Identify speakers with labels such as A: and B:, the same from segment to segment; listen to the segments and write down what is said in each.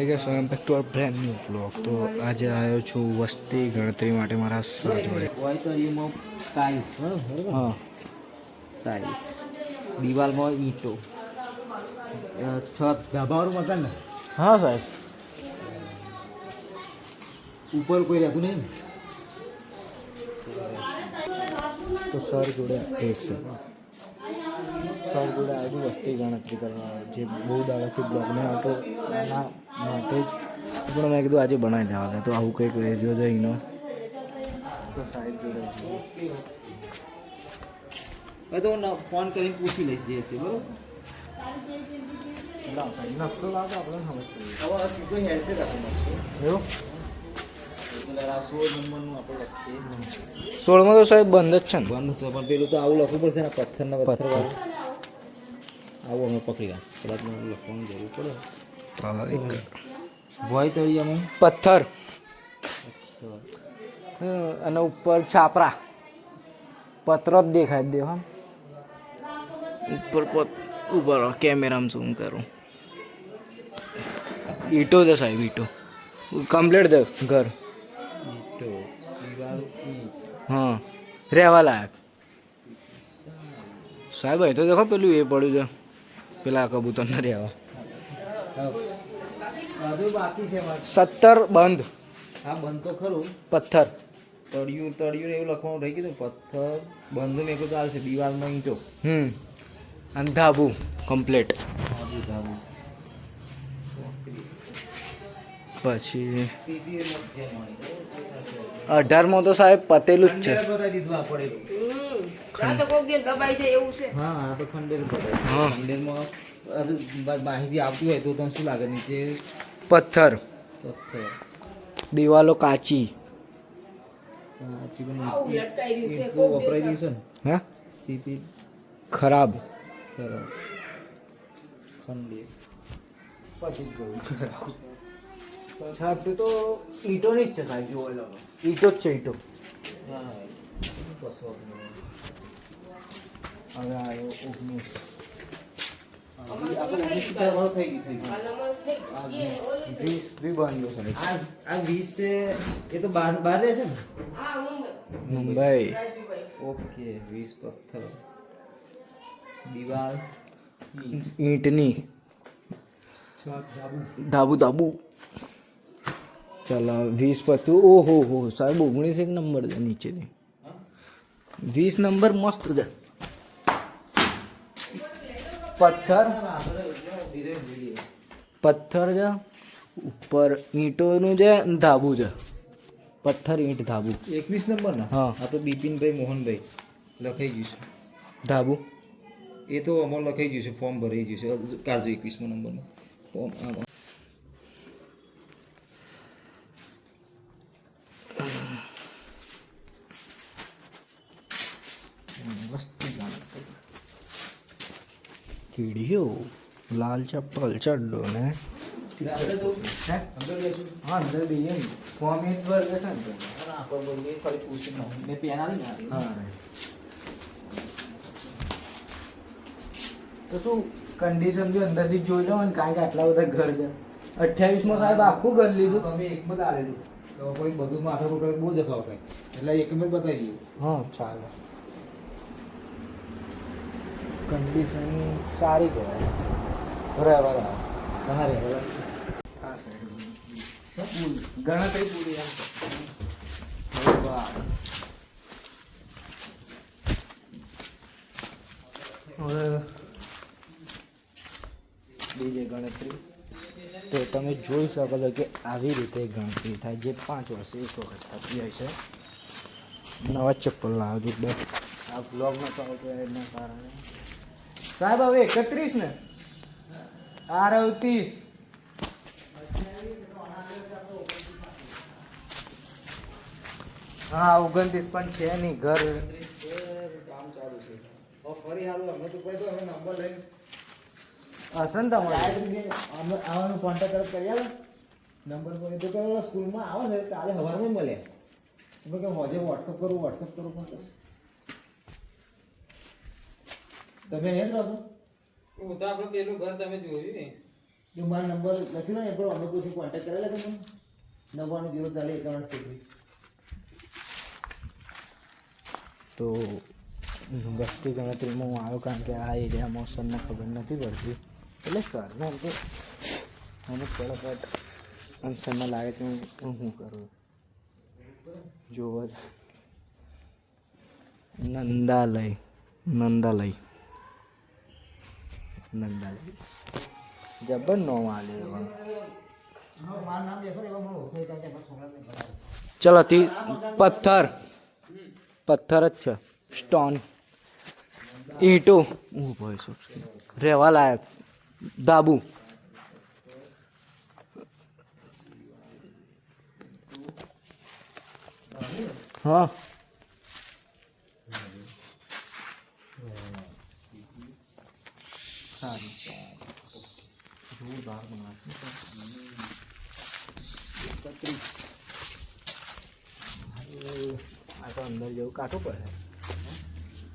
A: Guys welcome back to our brand new vlog. તો આજે આવ્યો છું વસ્તી ગણતરી માટે મારા સર જોડે.
B: ટાઇલ્સ બરાબર.
A: હા,
B: ટાઇલ્સ દિવાલમાં ઈંટો છત ધાબાવાળું મકાન ને
A: હા સાહેબ.
B: ઉપર કોઈ રહેતું નહીં.
A: તો સર જોડે એક છે, સર જોડે આવ્યું વસ્તી ગણતરી કરવા, જે બહુ દાડાથી બ્લોગ નહીં આવતો એના માટે જ. પણ મેં કીધું આજે બનાવી દેવા દે, તો આવું કંઈક રેડિયો છે એનો. તો સાહેબ જોડે
B: હવે તો ફોન કરીને પૂછી લઈશ જે હશે બરાબર.
A: લાવ સાહેબ, નકશો લાવ તો આપણે સમજ પડી.
B: હવે સીધો હેડસેટ હશે નકશો.
A: એવું
B: 16 નંબરનું આપણે લખીએ.
A: 16માં તો સાહેબ બંધ જ છે ને.
B: બંધ છે પણ પેલું તો આવું લખવું પડશે ને પથ્થરના પથ્થરવાળું. આવું અમે પકડી ગયા કદાચ મને લખવાની જરૂર પડે. ભોય તળિયામાં
A: પથ્થર અને ઉપર છાપરા પત્ર જ દેખાય દે. હા, ઉપર ઉપર કેમેરામાં ઝૂમ કરું. ઈટો છે સાહેબ, ઈટો કમ્પ્લીટ છે ઘર.
B: ઈંટો દિવાલ ઈંટ.
A: હા, રહેવા લાયક સાહેબ. અહીં તો દેખો પેલું એ પડ્યું છે, પેલા કબૂતરને રહેવા.
B: બધું બાકી છે
A: 17 બંધ.
B: હા બંધ તો ખરું.
A: પથ્થર
B: તળિયું તળિયું એવું લખવાનું રહી ગયું. પથ્થર બંધ મેં કહું ચાલશે. દિવાલમાં ઈંટો.
A: અને ધાબુ કમ્પ્લીટ.
B: ધાબુ ધાબુ
A: પછી
B: સ્થિતિ મધ્ય મળી.
A: 18માં તો સાહેબ પતેલું જ છે.
B: બતાવી દીધું આ પડેલું. હા આ તો ખંડેર પડે.
A: હા.
B: ખંડેરમાં હજુ માહિતી આવતી હોય તો તને શું લાગે નીચે
A: પથ્થર,
B: પથ્થર
A: દિવાલો કાચી.
B: કાચી પણ એટલું વપરાઈ ગયું છે ને.
A: હા,
B: સ્થિતિ
A: ખરાબ.
B: ખરાબ. ખંડેર
A: પછી છત તો ઈટોની જ છે સાહેબ. જોવા ઈટો જ છે, ઈટો.
B: હા બસો
A: હવે આવ્યો 19.
B: આપણે 19 વાળો થઈ ગયું.
A: 20 બી બંધ છે.
B: આ 20 છે એ તો બહાર રહે છે ને.
A: મુંબઈ.
B: ઓકે 20 પથ્થર દિવાલ
A: ઈંટની ધાબુ ધાબુ. ચાલો 20 પત્તું. ઓહો હો સાહેબ, 19 એક નંબર છે નીચેથી. 20 નંબર મસ્ત છે. પથ્થર પથ્થર છે ઉપર, ઈંટોનું છે, ધાબુ છે. પથ્થર ઈંટ ધાબુ.
B: 21 નંબર ને.
A: હા.
B: આ તો બિપિનભાઈ મોહનભાઈ લખાઈ ગયું છે.
A: ધાબુ
B: એ તો અમારે લખાઈ ગયું છે. ફોર્મ ભરાઈ ગયું છે. કાઢજો 21મા નંબરનું ફોર્મ. આમાં
A: કીડીઓ, લાલ ચપ્પલ, ચડ્ડો ને હા અંદર દઈએ ને. ફોર્મ એક વાર લેશે ને
B: ખાલી પૂછી મેં પેન આવી ને.
A: હા. તો શું કન્ડિશન બી અંદરથી જોઈ લો ને, કારણ કે આટલા બધા ઘર છે. 28માં સાહેબ આખું ઘર લીધું.
B: તમે એકમાં જ આલેલું તો કોઈ બધું માથા પર બહુ જફાવ થાય એટલે એકમાં જ બતાવી દઈએ.
A: હા ચાલે. કન્ડિશન સારી કહેવાય. રહેવા
B: કहाँ રહેવા
A: ગણતરી પૂરી એમ છે. હવે બીજી ગણતરી તો તમે જોઈ શકો છો કે આવી રીતે ગણતરી થાય, જે 5 વર્ષે એક વખત થતી હોય છે. નવા ચપ્પલ લાવજો બે. આ બ્લોગમાં ચાલુ તો એના કારણે સાહેબ હવે 31 ને આ રહ્યું 30. હા 29 પણ છે નહીં. ઘર
B: કામ ચાલુ છે. ફરી હાલું અમને તો કોઈ તો હવે નંબર લઈને
A: હશે ને તમારે.
B: અમે આવવાનું કોન્ટેક્ટ કરી આવે નંબર પર તો કે સ્કૂલમાં આવો ને કાલે સવારમાં મળે. તમે કે હોજે વોટ્સઅપ કરું પણ તમે એ જ રહો. હું તો આપણે પેલું ઘર તમે જોયું ને જો મારો નંબર લખી લો ને એ અમે કોઈથી કોન્ટેક્ટ કરેલા તમે 99
A: તો વસ્તી ગણતરીમાં હું આવ્યો કારણ કે આ એરિયામાં સરને ખબર નથી પડતી એટલે સરને એમ તો મને ફટાફટ અને સરને લાગે કે હું શું કરું જોવો નંદાલય નંદાલય નંદાલય જબર નો માલે
B: મારું નામ દેશો ને એવા મને ઓળખાઈ જાય છે છોકરાને બરાબર
A: ચલો તી પથ્થર પથ્થર જ છે સ્ટોન ઈંટો હું ભાઈ શું રહેવા લાયક ધાબુ હા સારું જોરદાર બનાવે આ તો અંદર જેવું કાઢવું પડે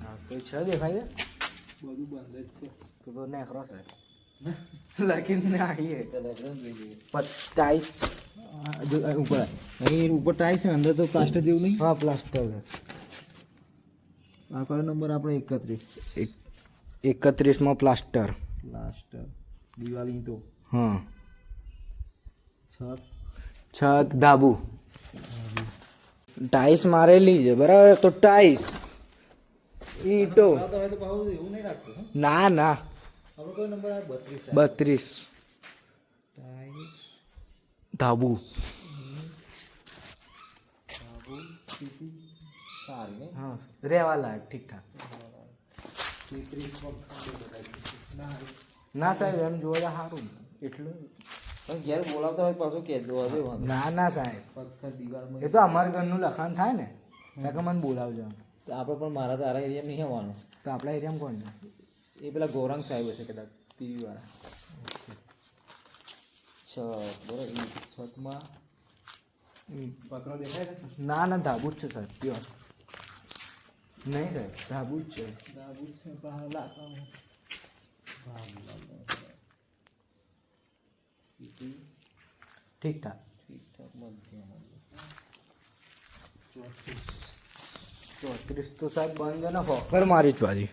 A: હા કોઈ છે દેખાય છે
B: બધું બંધ જ છે
A: તો નેકરો છે લખીને આવીએ ટાઈસ
B: ઉપર અહીં ઉપર ટાઈસ છે ને અંદર તો પ્લાસ્ટર જેવું નહીં
A: હા પ્લાસ્ટર છે
B: આ કયો નંબર આપણે 31
A: 31માં પ્લાસ્ટર
B: પ્લાસ્ટર દિવાલ ઈંટો
A: હા
B: છત
A: છત ધાબુ ટાઈસ મારેલી છે બરાબર તો ટાઈસ ઈંટો
B: તમે તો પાછું એવું નહીં રાખતું હે?
A: ના ના
B: આપણો કયો નંબર આવે 32
A: 32
B: ટાઈસ
A: ધાબુ
B: સ્થિતિ સારી ને
A: હા રહેવા લાયક ઠીક ઠાક
B: 33
A: ના સાહેબ એમ જોવા જાય સારું એટલું
B: પણ ઘેર બોલાવતા હોય તો પાછું કહેજો હશે વાંધો
A: ના ના સાહેબ
B: પથ્થર દિવાલમાં
A: એ તો અમારા ઘરનું લખાણ થાય ને ત્યાં કે મને બોલાવજો
B: તો આપણે પણ મારા તારા એરિયામાં નહીં આવવાનું
A: તો આપણા એરિયામાં કોણ છે
B: એ પેલા ગૌરાંગ સાહેબ હશે કદાચ ટીવી વાળા બરાબર છતમાં પકડો દેખાય છે
A: ના ના ધાબુ જ છે સાહેબ પ્યોર નહીં સાહેબ ધાબુ જ છે
B: ધાબુ છે બહાર લાકડામાં સ્થિતિ
A: ઠીક ઠાક
B: ઠીકઠાક મધ્યમ
A: 34 તો સાહેબ બંધ છે ને ફોકર મારી જ પાછી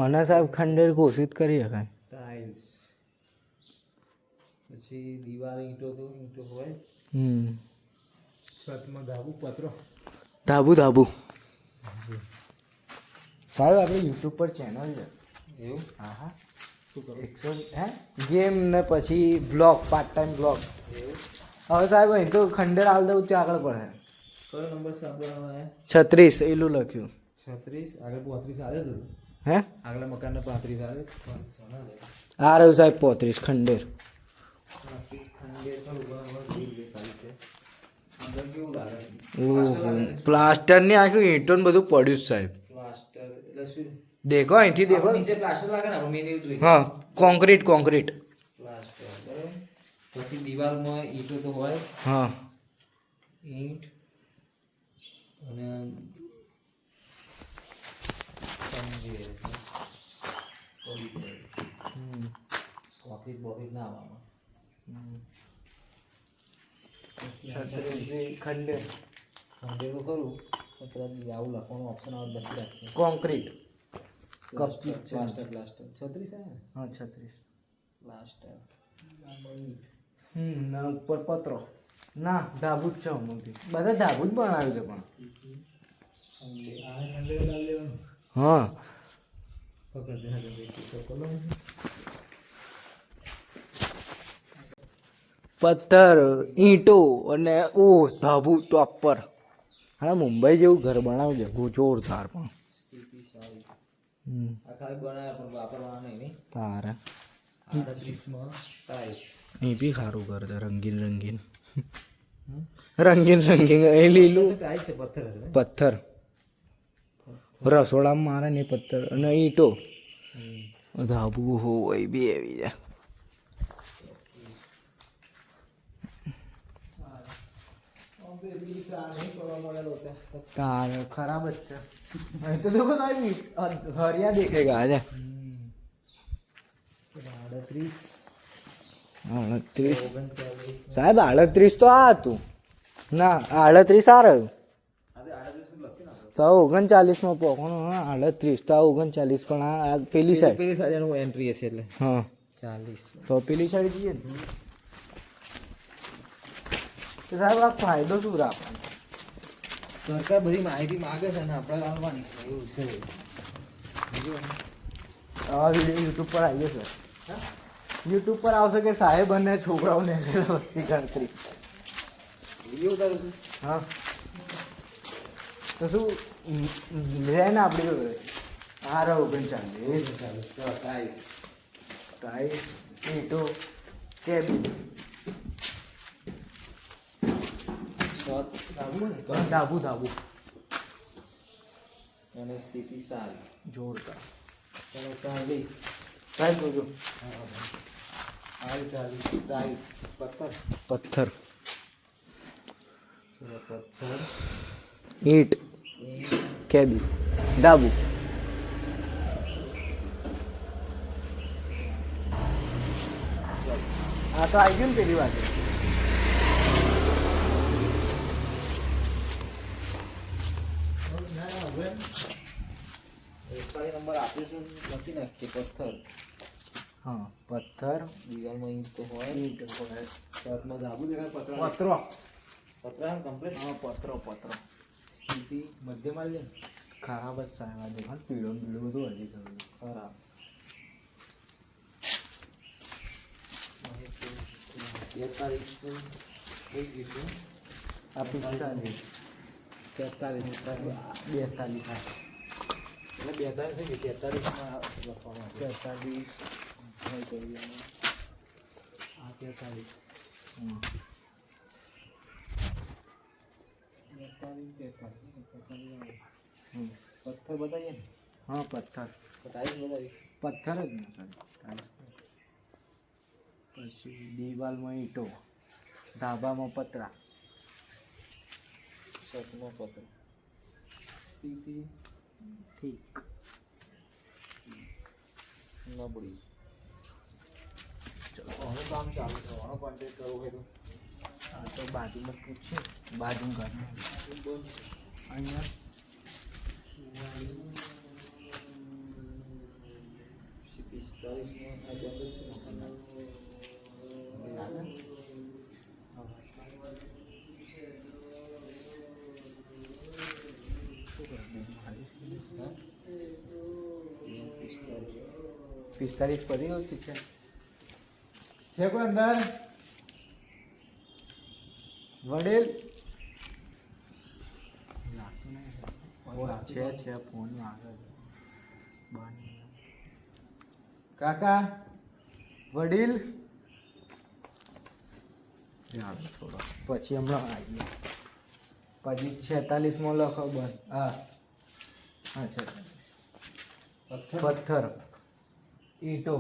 A: ઓના સાહેબ ખંડેર ઘોષિત કરી શકાય
B: ટાઇલ્સ પછી દિવાલ ઈંટો તો ઈંટો હોય છતમાં ધાબુ પત્રો
A: ધાબુ ધાબુ સાહેબ આપણે યુટ્યુબ પર ચેનલ છે
B: એવું
A: હા હા
B: શું કરો
A: 100 હે ગેમ ને પછી બ્લોગ પાર્ટ ટાઈમ બ્લોગ
B: એવું
A: હવે સાહેબ અહીં તો ખંડેર હાલ દઉં ત્યાં આગળ પડે
B: કયો નંબર સાંભળવાનો આવે
A: 36 એલું લખ્યું
B: 36 આગળ 35 આવે તો
A: હે
B: આગલા મકાનને 35 આવે
A: આ રહ્યું સાહેબ 35 ખંડેર
B: 35 ખંડેર પર ઉભા દેખાય છે અંદર કેવું લાગે
A: પ્લાસ્ટર ની આખું ઈંટો ને બધું પડ્યું છે સાહેબ
B: પ્લાસ્ટર એટલે શું
A: દેખો અહીંથી દેખો
B: નીચે પ્લાસ્ટર લાગે ને આપણે મેન એવું જોઈએ
A: હા કોન્ક્રીટ કોન્ક્રીટ
B: પ્લાસ્ટર બરાબર પછી દિવાલમાં ઈંટો તો હોય
A: હા
B: ઈંટ અને કોફી બોફી ના આવવાનું
A: ખંડેર
B: ખંડે તો ખરું પણ કદાચ આવું લખવાનું ઓપ્શન આવે લખી રાખીએ
A: કોન્ક્રીટ
B: પ્લાસ્ટર પ્લાસ્ટર પ્લાસ્ટર 36 આવે ને
A: હા 36
B: પ્લાસ્ટર
A: ના ઉપર પત્રો ના ધાબુ જ છે અમુકથી બધા ધાબુ જ બનાવ્યું છે પણ
B: ખંડે ડાલ લેવાનું
A: હા
B: પકડ દે હા દેખી તો કોલો
A: પથ્થર ઈંટો અને ઓ ધાબુ ટોપ પર હા મુંબઈ જેવું ઘર બનાવ્યું છે જોરદાર પણ
B: સ્થિતિ સારી આ ખાલી બનાવ્યા પણ વાપરવાના નહીં
A: તારે
B: 38માં ટાઇલ્સ
A: અહીં બી સારું ઘર છે રંગીન રંગીન રંગીન રંગીન એ લીલું
B: ટાઇલ્સ છે પથ્થર છે
A: પથ્થર રસોડામાં મારે ને પથ્થર અને ઈંટો ધાબુ હોય બી એવી જાય
B: તો એટલી સારી નહીં કરવા મળેલો છે.
A: તાર ખરાબ જ છે. અહીં તો દેખો સાહેબ હરિયા દેખેગા આજે
B: 38
A: 38
B: 39
A: સાહેબ 38 તો આ હતું ના 38 આ રહ્યું તો 39 માં પોકણો. હા 38 તો 39 પણ આ પેલી સાઈડ
B: પેલી સાઈડ એન્ટ્રી હશે એટલે
A: હા
B: 40.
A: તો પેલી સાઈડ જઈએ ને તો સાહેબ આ ફાયદો શું રાખવાનો?
B: સરકાર બધી માહિતી માગે છે ને આપણે આવવાની છે એવું છે.
A: આવા વિડીયો યુટ્યુબ પર આવી જશે. યુટ્યુબ પર આવશે કે સાહેબ અને છોકરાઓને વસ્તી ગણતરી.
B: વિડીયો ઉતારું છું.
A: હા તો શું રહે ને આપણી જોડે આ રહો 39 ટાઈસ ઈટો કેબિન ધાબુ ધાબુ
B: અને સ્થિતિ સારી.
A: જોરદાર
B: 40
A: સાહેબ જોજો
B: 40 પથ્થર
A: પથ્થર
B: પથ્થર
A: ઈટ કેબિન ધાબુ આ તો આવી ગયું ને પેલી વાત.
B: 41 નંબર આપ્યો છે લખી નાખીએ. પથ્થર
A: હા પથ્થર
B: દિવાલમાં ઈંટ તો હોય.
A: ઈટ હોય
B: છતમાં ધાબુ દેખાય. પતરા
A: પત્રો
B: પતરા કમ્પ્લીટ.
A: હા પત્રો પત્રો
B: સ્થિતિ મધ્યમાં લે.
A: ખરાબ જ સાહેબ આ દેખાડ પીળો પીળું બધું હજી થયું
B: ખરાબ. 42 કોઈ ગયું.
A: આ 45
B: 43
A: 42
B: એટલે 42 છે કે 43 માં લખવામાં આવે.
A: 43 હોય કરી
B: આ 43 પથ્થર બતાવીએ ને.
A: હા પથ્થર
B: ટાઈલ્સ બતાવી.
A: પથ્થર જ ને સાહેબ. પછી દિવાલમાં ઈંટો ધાબામાં પતરા
B: છતમાં પથ્થર. સ્થિતિ
A: ઠીક
B: નબળી. ચલો હવે કામ ચાલુ છે. આનો કોન્ટેક્ટ કરવો હોય તો
A: આ તો બાજુમાં પૂછીએ બાજુ ઘર અહીંયા
B: 45 માં આ બંધ જ છે મકાનના. લાગે ને? હા?
A: 45 પડી ગયું છે કોઈ અંદર વડીલ લાગતું નહીં. છે ફોન આગળ કાકા વડીલ છોડો પછી હમણાં આવીએ. પછી 46 માં લખો બંધ. હા હા 46 પથ્થર ઈંટો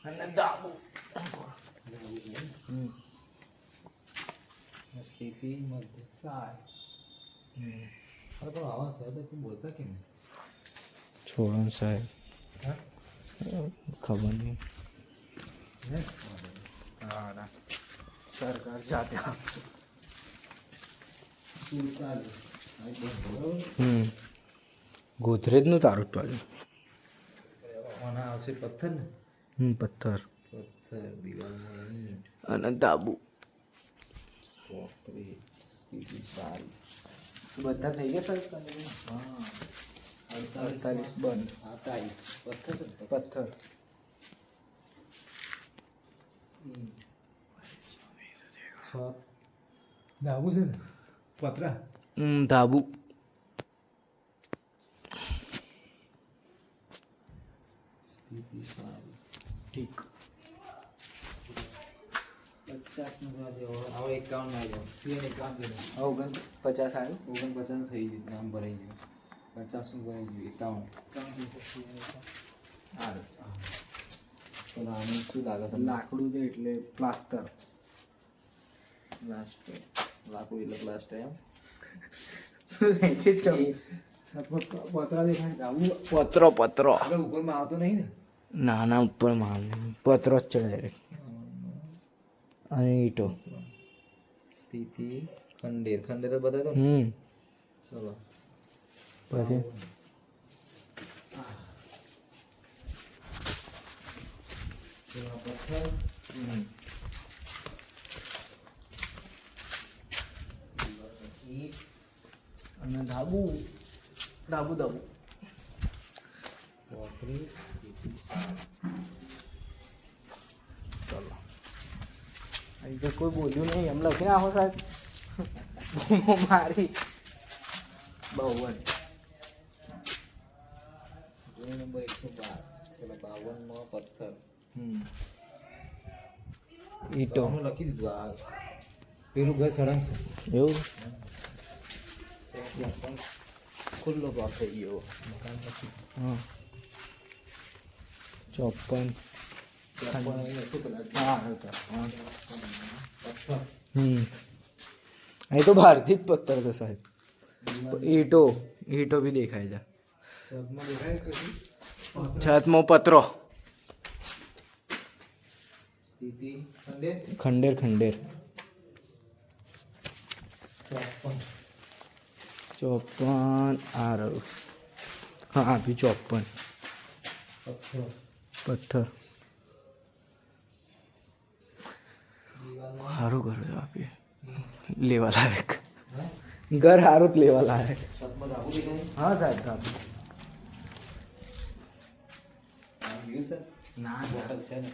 A: અને ધાબુ.
B: સ્થિતિ મધ્ય.
A: સાહેબ
B: અરે પણ આવા સાહેબ તો બોલતા કેમ?
A: છોડો સાહેબ ખબર નહીં. હા સરકાર જાતે આપશે.
B: 45
A: ગોદરેજનું તારું જ પાડ્યું.
B: આના આવશે પથ્થર ને.
A: પથ્થર
B: પથ્થર દિવાલમાં ઈંટ
A: અને ધાબુ
B: ચોકડી. સ્થિતિ સારી.
A: બધા થઈ ગયા સર.
B: હા
A: 48 બંધ.
B: આ ટાઈસ પથ્થર છે ને.
A: પથ્થર
B: ઈંટ છત ધાબુ છે ને. પતરા
A: ધાબુ
B: સ્થિતિ સારી.
A: ઠીક
B: 50 નું જવા દેવો. હવે 51 માં જાવ. સીએન 51 દે.
A: 49 આવ્યું.
B: 49 થઈ ગયું. નામ ભરાઈ ગયું. 50 નું ભરાઈ ગયું. 51
A: સારું
B: ચલો આનું શું લાગે તમને?
A: લાકડું છે એટલે પ્લાસ્ટર
B: લાસ્ટ લાકડું એટલે પ્લાસ્ટર એમ
A: અહીંથી જ કહું.
B: પતરા દેખાય ડાબુ
A: પતરો પતરો
B: આગળ ઉપરમાં આવતો નહીં ને
A: ના ના ઉપર માલ નહીં પતરો જ ચડે અને ઈટો
B: સ્થિતિ ખંડેર ખંડેર જ બતાવ્યો ને ચલો
A: પછી
B: પથ્થર ઈટ
A: અને ધાબુ ધાબુ ધાબુ
B: કોકરી સ્થિતિ
A: ચલો અહીં તો કોઈ બોલ્યું નહીં એમ લખીને આવો સાહેબ બૂમો મારી 52
B: નંબર 112 ચલો 52 માં પથ્થર
A: ઈટો
B: હું લખી દીધું આ પેલું ઘર સળંગ છે
A: એવું
B: ખુલ્લો ભાગ થઈ ગયો મકાન પછી
A: હા 54
B: હા
A: અહીં તો બહારથી જ પથ્થર છે સાહેબ ઈટો ઈટો બી દેખાય છે છતમાં પતરો
B: સ્થિતિ ખંડેર
A: ખંડેર ખંડેર 54 આ રહ્યું હા આપી 54
B: પથ્થર
A: પથ્થર સારું ઘર છે આપીએ લેવા લાયક ઘર સારું જ લેવા લાયક
B: છતમાં ધાબુ દેખાય
A: હા સાહેબ આપી
B: વ્યૂ સર
A: ના
B: હોટલ છે ને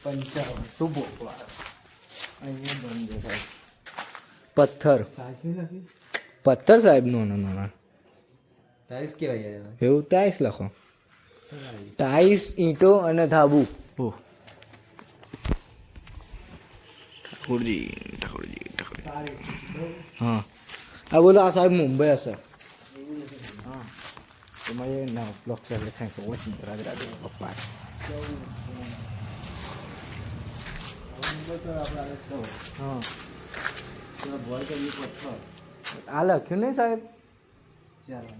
A: 55 શું બોકવા અહીંયા બંધ છે સાહેબ પથ્થર
B: ટાઈલ્સ નહીં લખી
A: પથ્થર સાહેબ નો ના
B: ટાઈલ્સ કેવાય યાર
A: એવું ટાઈસ લખો ટાઈસ ઈંટો અને ધાબુ ઓહ ઠાકોરજી હા આ બોલો આ સાહેબ મુંબઈ હશે હા તમારે ના બ્લોક છે લખાય છે વોચિંગ રાજા પપ્પા હા
B: ભોય કરીએ પથ્થર
A: આ લખ્યું નહીં સાહેબ
B: ચાલો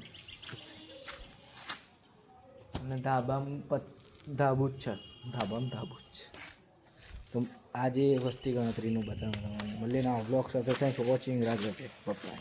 A: અને ધાબામાં ધાબુ જ છે ધાબામાં ધાબુ જ છે તો આજે વસ્તી ગણતરીનું બતાવવાનું મળીને આ બ્લોગ સાથે થેન્ક ફોર વોચિંગ રાજ પપ્પા